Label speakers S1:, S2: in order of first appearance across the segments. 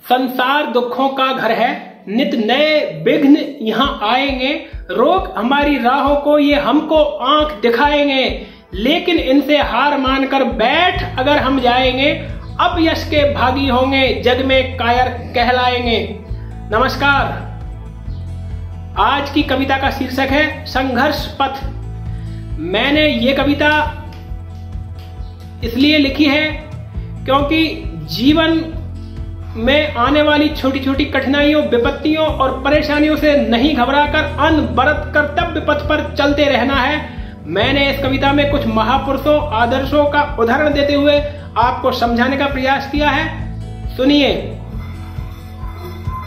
S1: संसार दुखों का घर है, नित नए विघ्न यहाँ आएंगे। रोक हमारी राहों को ये हमको आंख दिखाएंगे, लेकिन इनसे हार मानकर बैठ अगर हम जाएंगे, अब यश के भागी होंगे, जग में कायर कहलाएंगे। नमस्कार, आज की कविता का शीर्षक है संघर्ष पथ। मैंने ये कविता इसलिए लिखी है क्योंकि जीवन में आने वाली छोटी छोटी कठिनाइयों, विपत्तियों और परेशानियों से नहीं घबराकर अनवरत कर्तव्य पथ पर चलते रहना है। मैंने इस कविता में कुछ महापुरुषों, आदर्शों का उदाहरण देते हुए आपको समझाने का प्रयास किया है। सुनिए।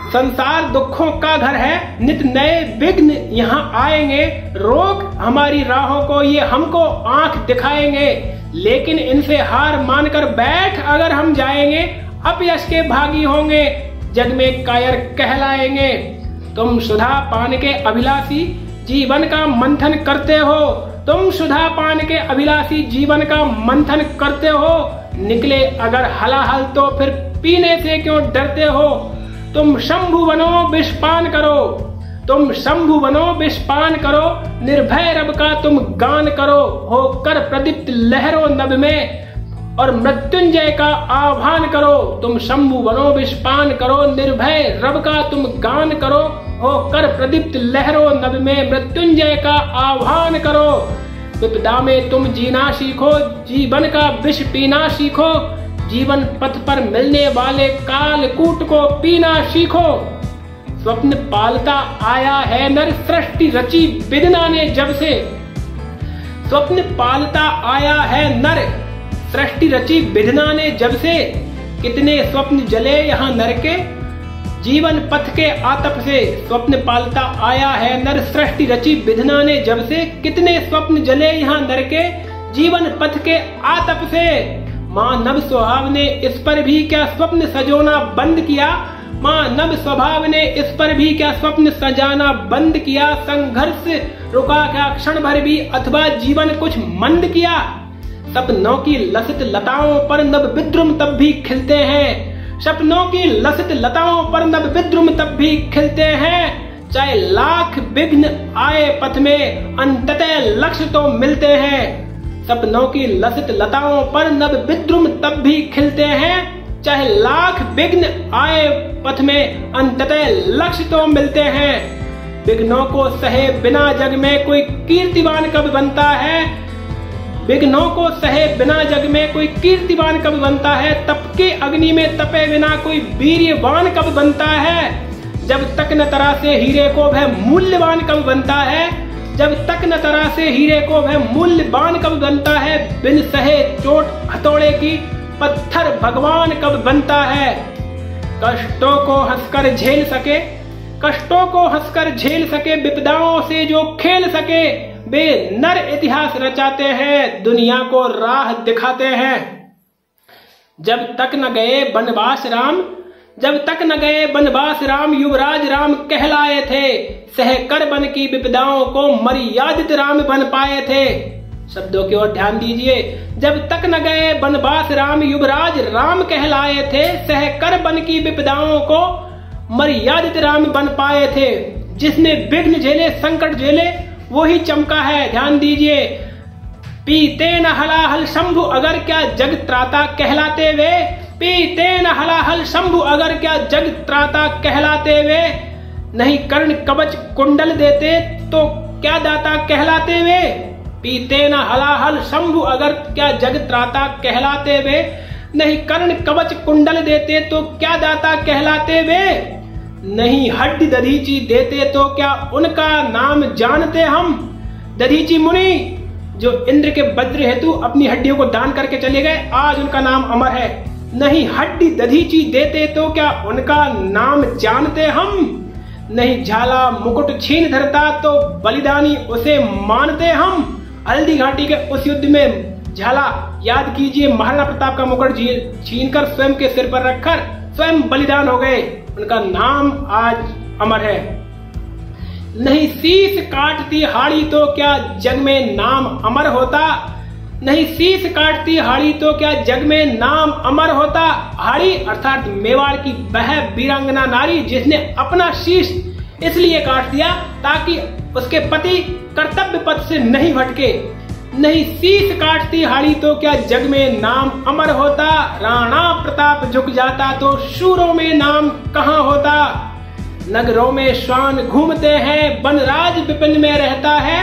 S1: संसार दुखों का घर है, नित नए विघ्न यहाँ आएंगे। रोक हमारी राहों को ये हमको आंख दिखाएंगे, लेकिन इनसे हार मानकर बैठ अगर हम जाएंगे, अपयश के भागी होंगे, जग में कायर कहलाएंगे। तुम सुधा पान के अभिलाषी जीवन का मंथन करते हो, तुम सुधा पान के अभिलाषी जीवन का मंथन करते हो। निकले अगर हलाहल तो फिर पीने से क्यों डरते हो। तुम शंभु बनो विषपान करो, तुम शंभु बनो विषपान करो। निर्भय रब का तुम गान करो, होकर प्रदीप्त लहरों नभ में और मृत्युंजय का आह्वान करो। तुम शंभु बनो विषपान करो, निर्भय रब का तुम गान करो, होकर प्रदीप्त लहरों नभ में मृत्युंजय का आह्वान करो। विपदा में तुम जीना सीखो, जीवन का विष पीना सीखो। जीवन पथ पर मिलने वाले कालकूट को पीना सीखो। स्वप्न पालता आया है नर, सृष्टि रची विधना ने जब से। स्वप्न पालता आया है नर, सृष्टि रची विधना ने जब से। कितने स्वप्न जले यहाँ नर के जीवन पथ के आतप से। स्वप्न पालता आया है नर, सृष्टि रची विधना ने जब से। कितने स्वप्न जले यहाँ नर के जीवन पथ के आतप से। मानव स्वभाव ने इस पर भी क्या स्वप्न सजोना बंद किया। मानव स्वभाव ने इस पर भी क्या स्वप्न सजाना बंद किया। संघर्ष रुका क्या क्षण भर भी, अथवा जीवन कुछ मंद किया। सपनों की लसित लताओं पर नव विद्रुम तब भी खिलते हैं। सपनों की लसित लताओं पर नव विद्रुम तब भी खिलते हैं। चाहे लाख विघ्न आए पथ में, अंततः लक्ष्य तो मिलते हैं। सपनों की लसित लताओं पर नव विद्रुम तब भी खिलते हैं। चाहे लाख विघ्न आए पथ में, अंततः लक्ष्य तो मिलते हैं। विघ्नों को सहे बिना जग में कोई कीर्तिवान कब बनता है। विघ्नों को सहे बिना जग में कोई कीर्तिवान कब बनता है। तप के अग्नि में तपे बिना कोई वीर्यवान कब बनता है। जब तक न तरा से हीरे को वह मूल्यवान कब बनता है। जब तक न तरा से हीरे को वह मूल्यवान कब बनता है। बिन सहे चोट हथौड़े की पत्थर भगवान कब बनता है। कष्टों को हंसकर झेल सके, कष्टों को हंसकर झेल सके, विपदाओं से जो खेल सके, वे नर इतिहास रचाते हैं, दुनिया को राह दिखाते हैं। जब तक न गए बनवास राम, जब तक न गए बनवास राम, युवराज राम कहलाए थे। सहकर बन की विपदाओं को मर्यादित राम बन पाए थे। शब्दों की ओर ध्यान दीजिए। जब तक न गए बनवास राम, युवराज राम कहलाए थे। सहकर बन की विपदाओं को मर्यादित राम बन पाए थे। जिसने विघ्न झेले, संकट झेले, वो ही चमका है। ध्यान दीजिए। पीते न हलाहल शंभु अगर क्या जग त्राता कहलाते वे। पीते न हलाहल शंभु अगर क्या जग त्राता कहलाते वे। नहीं कर्ण कवच कुंडल देते तो क्या दाता कहलाते वे। पीते न हलाहल शंभु अगर क्या जग त्राता कहलाते वे। नहीं कर्ण कवच कुंडल देते तो क्या दाता कहलाते वे। नहीं हड्डी दधीची देते तो क्या उनका नाम जानते हम। दधीची मुनि जो इंद्र के वज्र हेतु अपनी हड्डियों को दान करके चले गए, आज उनका नाम अमर है। नहीं हड्डी दधीची देते तो क्या उनका नाम जानते हम। नहीं झाला मुकुट छीन धरता तो बलिदानी उसे मानते हम। हल्दी घाटी के उस युद्ध में झाला, याद कीजिए, महाराणा प्रताप का मुकुट छीनकर स्वयं के सिर पर रखकर स्वयं बलिदान हो गए। उनका नाम आज अमर है। नहीं शीश काटती हाड़ी तो क्या जग में नाम अमर होता। नहीं शीश काटती हाड़ी तो क्या जग में नाम अमर होता। हाड़ी अर्थात मेवाड़ की वह वीरांगना नारी जिसने अपना शीश इसलिए काट दिया ताकि उसके पति कर्तव्य पथ से नहीं भटके। नहीं शीश काटती हाड़ी तो क्या जग में नाम अमर होता। राणा प्रताप झुक जाता तो शूरों में नाम कहाँ होता। नगरों में श्वान घूमते हैं वनराज विपिन में रहता है।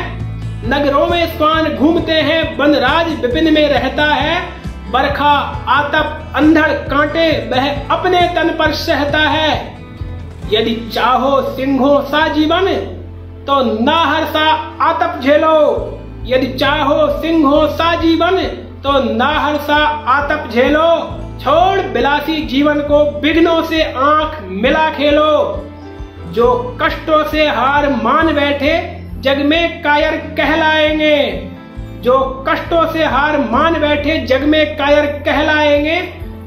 S1: नगरों में श्वान घूमते हैं वनराज विपिन में रहता है। बरखा आतप अंधड़ कांटे वह अपने तन पर सहता है। यदि चाहो सिंहों सा जीवन तो नाहर सा आतप झेलो। यदि चाहो सिंहों सा जीवन तो नाहर सा आतप झेलो। छोड़ विलासी जीवन को विघ्नों से आंख मिला खेलो। जो कष्टों से हार मान बैठे जग में कायर कहलाएंगे। जो कष्टों से हार मान बैठे जग में कायर कहलाएंगे।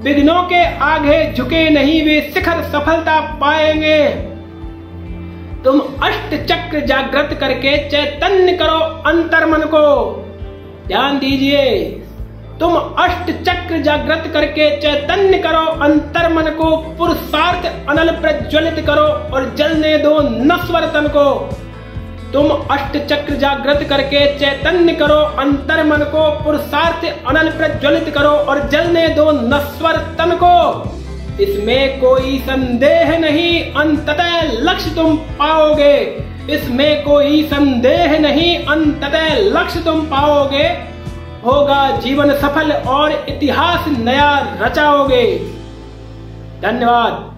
S1: विघ्नों के आगे झुके नहीं वे शिखर सफलता पाएंगे। तुम अष्ट चक्र जागृत करके चैतन्य करो अंतर्मन को। ध्यान दीजिए, तुम अष्ट चक्र जागृत करके चैतन्य करो अंतर्मन को। पुरुषार्थ अनल प्रज्वलित करो और जलने दो नश्वर तन को। तुम अष्ट चक्र जागृत करके चैतन्य करो अंतर्मन को। पुरुषार्थ अनल प्रज्वलित करो और जलने दो नश्वर तन को। इसमें कोई संदेह नहीं अंततः लक्ष्य तुम पाओगे। इसमें कोई संदेह नहीं अंततः लक्ष्य तुम पाओगे। होगा जीवन सफल और इतिहास नया रचाओगे। धन्यवाद।